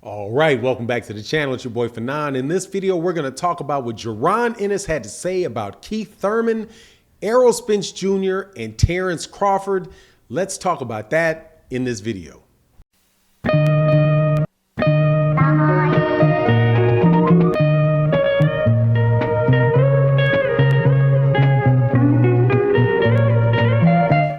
All right, welcome back to the channel. It's your boy Fanon. In this video, we're going to talk about what Jaron Ennis had to say about Keith Thurman, Errol Spence Jr., and Terence Crawford. Let's talk about that in this video.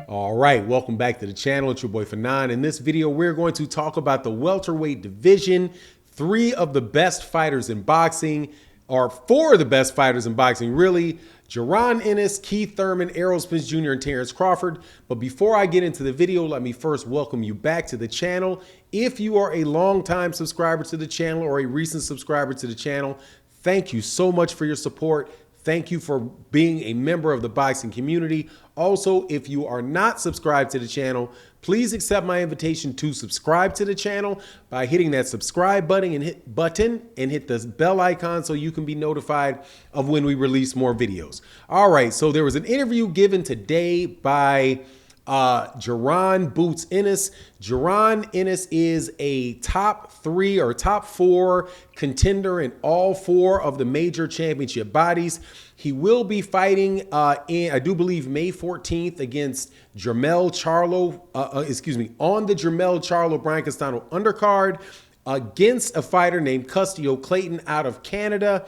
All right, welcome back to the channel. It's your boy Fanon. In this video, we're going to talk about the welterweight division. Three of the best fighters in boxing, or four of the best fighters in boxing, really. Jaron Ennis, Keith Thurman, Errol Spence Jr., and Terence Crawford. But before I get into the video, let me first welcome you back to the channel. If you are a longtime subscriber to the channel or a recent subscriber to the channel, thank you so much for your support. Thank you for being a member of the boxing community. Also, if you are not subscribed to the channel, please accept my invitation to subscribe to the channel by hitting that subscribe button and hit the bell icon so you can be notified of when we release more videos. All right, so there was an interview given today by Jaron Boots Ennis. Jaron Ennis is a top 3 or top 4 contender in all 4 of the major championship bodies. He will be fighting I do believe, May 14th against Jermell Charlo, on the Jermell Charlo Brian Castano undercard against a fighter named Custio Clayton out of Canada.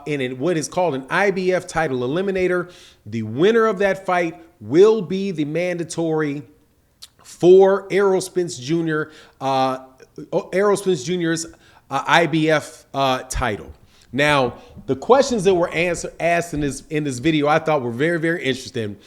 In what is called an IBF title eliminator. The winner of that fight will be the mandatory for Errol Spence Jr. Errol Spence Jr.'s IBF title. Now, the questions that were asked in this video I thought were very, very interesting,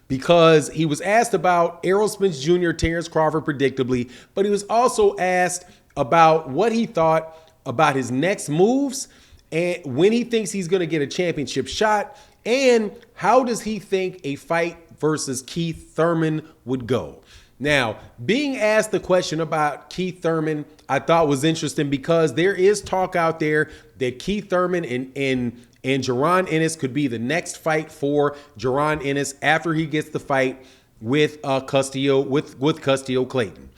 because he was asked about Errol Spence Jr., Terence Crawford, predictably, but he was also asked about what he thought about his next moves and when he thinks he's going to get a championship shot, and how does he think a fight versus Keith Thurman would go. Now, being asked the question about Keith Thurman, I thought was interesting, because there is talk out there that Keith Thurman and Jaron Ennis could be the next fight for Jaron Ennis after he gets the fight with Custio Clayton.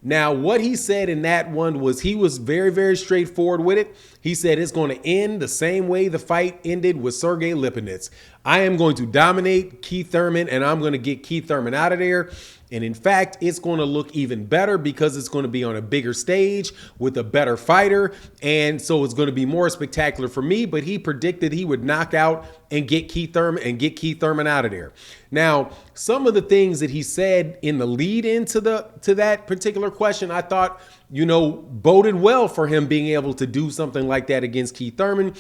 Now, what he said in that one was he was very, very straightforward with it. He said it's going to end the same way the fight ended with Sergey Lipinets. I am going to dominate Keith Thurman, and I'm going to get Keith Thurman out of there. And in fact, it's going to look even better because it's going to be on a bigger stage with a better fighter. And so it's going to be more spectacular for me. But he predicted he would knock out and get Keith Thurman out of there. Now, some of the things that he said in the lead into that particular question, I thought, boded well for him being able to do something like that against Keith Thurman.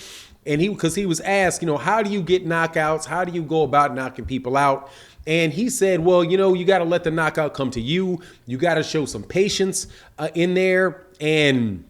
And because he was asked, how do you get knockouts? How do you go about knocking people out? And he said, well, you got to let the knockout come to you. You got to show some patience in there and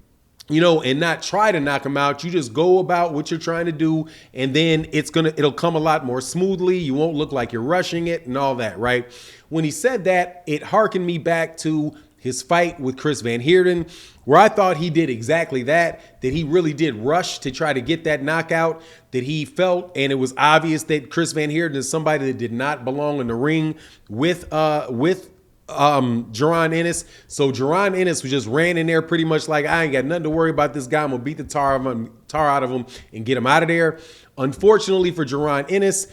not try to knock them out. You just go about what you're trying to do, and then it'll come a lot more smoothly. You won't look like you're rushing it and all that, right? When he said that, it harkened me back to his fight with Chris Van Heerden, where I thought he did exactly that he really did rush to try to get that knockout, that he felt, and it was obvious that Chris Van Heerden is somebody that did not belong in the ring with Jaron Ennis. So Jaron Ennis just ran in there pretty much like, I ain't got nothing to worry about this guy. I'm gonna beat the tar out of him and get him out of there. Unfortunately for Jaron Ennis,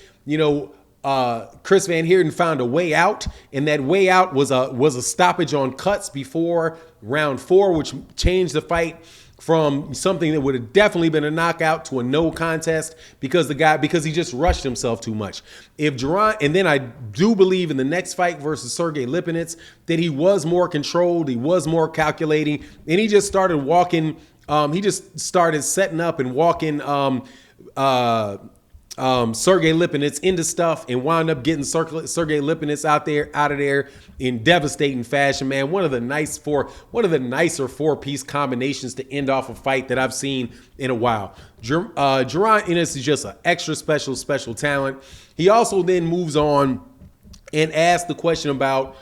Chris Van Heerden found a way out, and that way out was a stoppage on cuts before round 4, which changed the fight from something that would have definitely been a knockout to a no contest because he just rushed himself too much. And then I do believe in the next fight versus Sergey Lipinets that he was more controlled, he was more calculating, and he just started walking. He just started setting up and walking Sergey Lipinets into stuff and wound up getting Sergey Lipinets out of there in devastating fashion, man. One of the nicer 4-piece combinations to end off a fight that I've seen in a while. Jaron Ennis is just an extra special talent. He also then moves on and asks the question about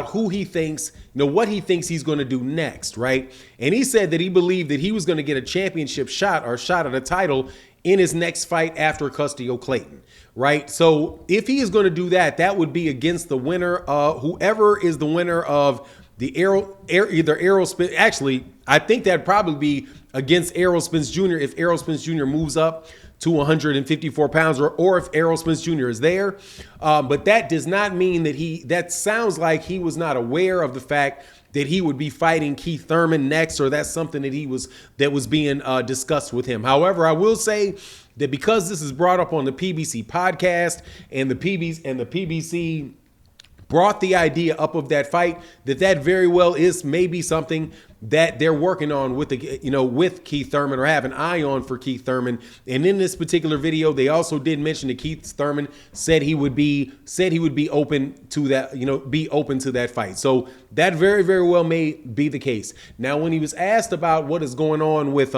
who he thinks, what he thinks he's going to do next, right? And he said that he believed that he was going to get a championship shot or a shot at a title in his next fight after Custio Clayton, right? So if he is going to do that, that would be against the winner, whoever is the winner of either Errol Spence. Actually, I think that'd probably be against Errol Spence Jr. if Errol Spence Jr. moves up to 154 pounds, or if Errol Spence Jr. is there. But that does not mean that sounds like he was not aware of the fact that he would be fighting Keith Thurman next, or that's something that was being discussed with him. However, I will say that because this is brought up on the PBC podcast and the PBC brought the idea up of that fight, that very well is maybe something that they're working on with with Keith Thurman, or have an eye on for Keith Thurman. And in this particular video, they also did mention that Keith Thurman said he would be open to that, be open to that fight. So that very, very well may be the case. Now, when he was asked about what is going on with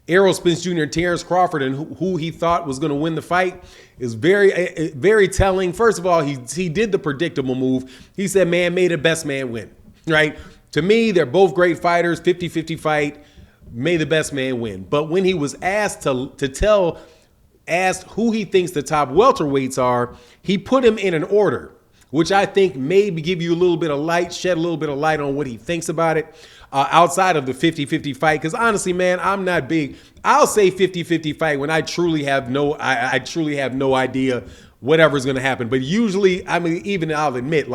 Errol Spence Jr. and Terence Crawford, and who he thought was going to win the fight, is very, very telling. First of all, he did the predictable move. He said, man, may the best man win, right? To me, they're both great fighters, 50-50 fight, may the best man win. But when he was asked asked who he thinks the top welterweights are, he put him in an order, which I think maybe give you a little bit of light, shed a little bit of light on what he thinks about it. Outside of the 50-50 fight, because honestly, man, I'm not big. I'll say 50-50 fight when I truly have no idea whatever's going to happen. But usually, I mean, even I'll admit,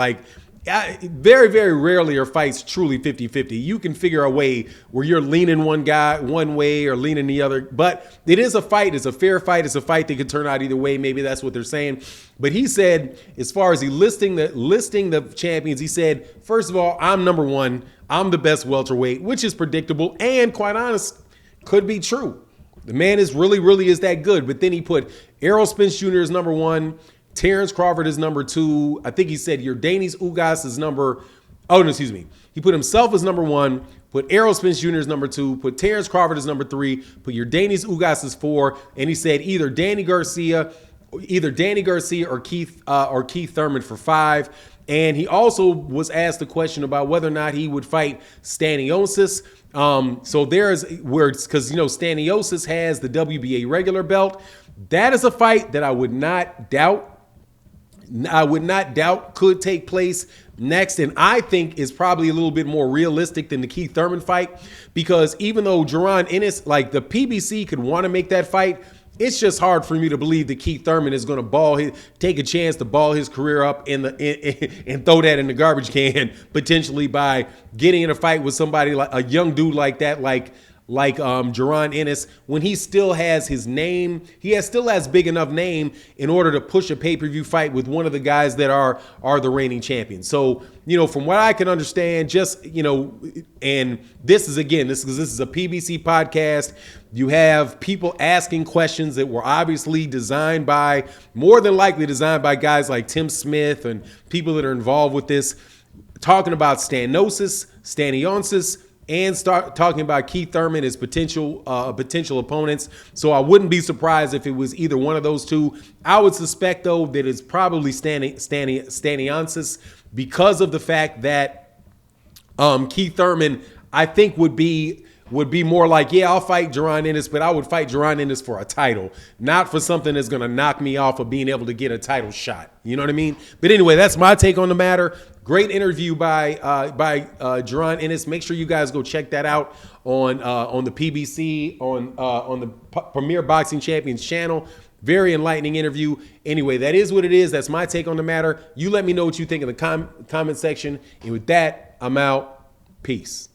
very, very rarely are fights truly 50-50. You can figure a way where you're leaning one guy one way or leaning the other. But it is a fight. It's a fair fight. It's a fight that could turn out either way. Maybe that's what they're saying. But he said, as far as he listing the champions, he said, first of all, I'm number one. I'm the best welterweight, which is predictable and, quite honest, could be true. The man really is that good. But then he put Errol Spence Jr. as number one. Terence Crawford is number two. I think he said Yordenis Ugas is he put himself as number one, put Errol Spence Jr. as number two, put Terence Crawford as number three, put Yordenis Ugas as four, and he said either Danny Garcia or Keith Thurman for five. And he also was asked a question about whether or not he would fight Stanionis. So there's where, because Stanionis has the WBA regular belt. That is a fight that I would not doubt could take place next, and I think is probably a little bit more realistic than the Keith Thurman fight, because even though Jaron Ennis, the PBC could want to make that fight, it's just hard for me to believe that Keith Thurman is going to take a chance to ball his career up and throw that in the garbage can, potentially, by getting in a fight with somebody like a young dude like that, like Jaron Ennis, when he still has his name. Still has big enough name in order to push a pay-per-view fight with one of the guys that are the reigning champions. So, from what I can understand, and this is a PBC podcast. You have people asking questions that were obviously more than likely designed by guys like Tim Smith and people that are involved with this, talking about Stanionis, and start talking about Keith Thurman as potential opponents. So I wouldn't be surprised if it was either one of those two. I would suspect, though, that it's probably Stanionis, because of the fact that Keith Thurman, I think, would be more like, yeah, I'll fight Jaron Ennis, but I would fight Jaron Ennis for a title, not for something that's going to knock me off of being able to get a title shot. You know what I mean? But anyway, that's my take on the matter. Great interview by Jaron Ennis. Make sure you guys go check that out on the PBC, on the Premier Boxing Champions channel. Very enlightening interview. Anyway, that is what it is. That's my take on the matter. You let me know what you think in the comment section. And with that, I'm out. Peace.